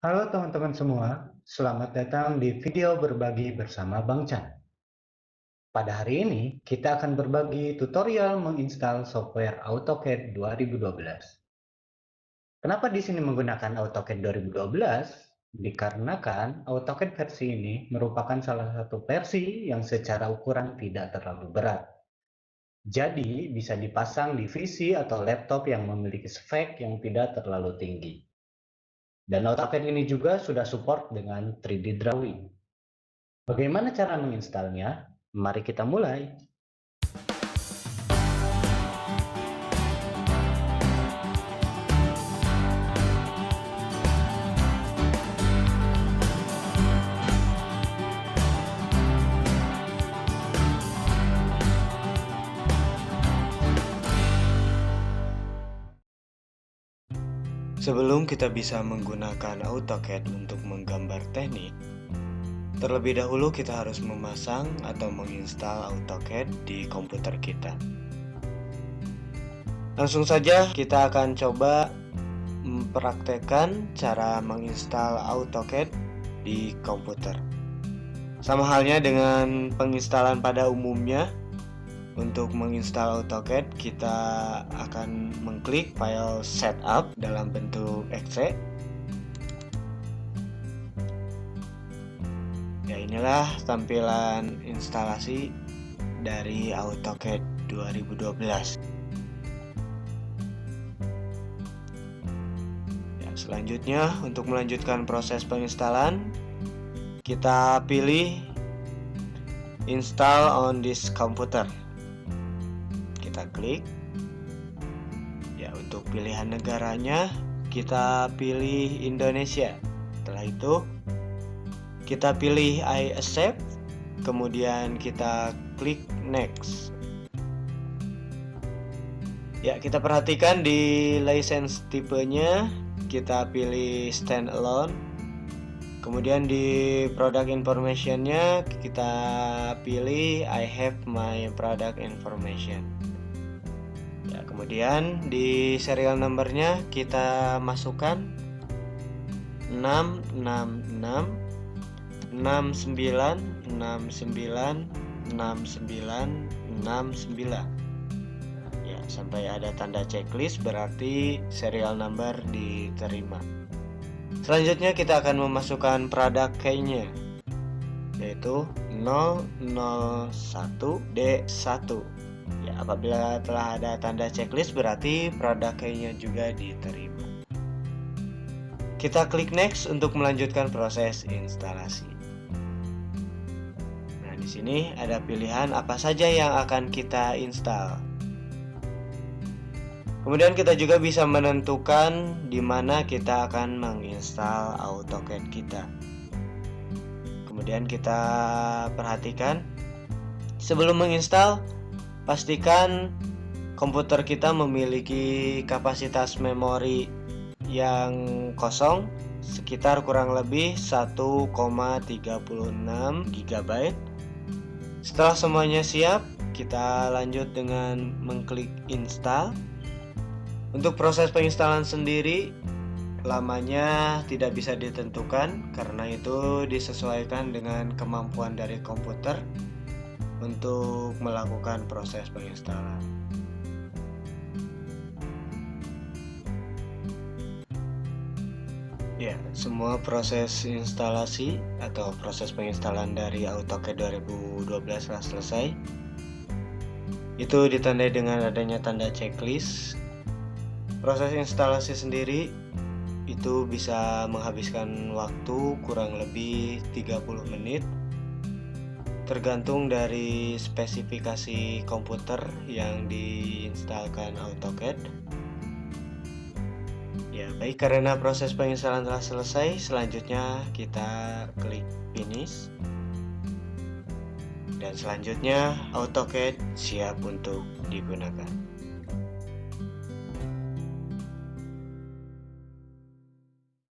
Halo teman-teman semua, selamat datang di video berbagi bersama Bang Chan. Pada hari ini, kita akan berbagi tutorial menginstal software AutoCAD 2012. Kenapa di sini menggunakan AutoCAD 2012? Dikarenakan AutoCAD versi ini merupakan salah satu versi yang secara ukuran tidak terlalu berat. Jadi, bisa dipasang di PC atau laptop yang memiliki spek yang tidak terlalu tinggi. Dan AutoCAD ini juga sudah support dengan 3D drawing. Bagaimana cara menginstalnya? Mari kita mulai. Sebelum kita bisa menggunakan AutoCAD untuk menggambar teknik, terlebih dahulu kita harus memasang atau menginstal AutoCAD di komputer kita. Langsung saja kita akan coba mempraktekkan cara menginstal AutoCAD di komputer. Sama halnya dengan penginstalan pada umumnya. Untuk menginstal AutoCAD, kita akan mengklik file setup dalam bentuk exe. Ya, inilah tampilan instalasi dari AutoCAD 2012. Ya, selanjutnya untuk melanjutkan proses penginstalan, kita pilih install on this computer. Kita klik. Ya, untuk pilihan negaranya kita pilih Indonesia. Setelah itu kita pilih I accept, kemudian kita klik next. Ya, kita perhatikan di license tipenya kita pilih standalone. Kemudian di product information-nya kita pilih I have my product information. Ya, kemudian di serial number-nya kita masukkan 666 69 69 69 69. Ya, sampai ada tanda checklist berarti serial number diterima. Selanjutnya kita akan memasukkan product key-nya, yaitu 001D1. Ya, apabila telah ada tanda checklist berarti produk key-nya juga diterima. Kita klik next untuk melanjutkan proses instalasi. Nah, di sini ada pilihan apa saja yang akan kita install. Kemudian kita juga bisa menentukan di mana kita akan menginstal AutoCAD kita. Kemudian kita perhatikan sebelum menginstal, pastikan komputer kita memiliki kapasitas memori yang kosong sekitar kurang lebih 1,36 GB. Setelah semuanya siap, kita lanjut dengan mengklik install. Untuk proses penginstalan sendiri lamanya tidak bisa ditentukan karena itu disesuaikan dengan kemampuan dari komputer untuk melakukan proses penginstalan. Ya, semua proses instalasi atau proses penginstalan dari AutoCAD 2012 telah selesai. Itu ditandai dengan adanya tanda checklist. Proses instalasi sendiri itu bisa menghabiskan waktu kurang lebih 30 menit tergantung dari spesifikasi komputer yang diinstalkan AutoCAD. Ya, baik, karena proses penginstalan telah selesai, selanjutnya kita klik finish. Dan selanjutnya AutoCAD siap untuk digunakan.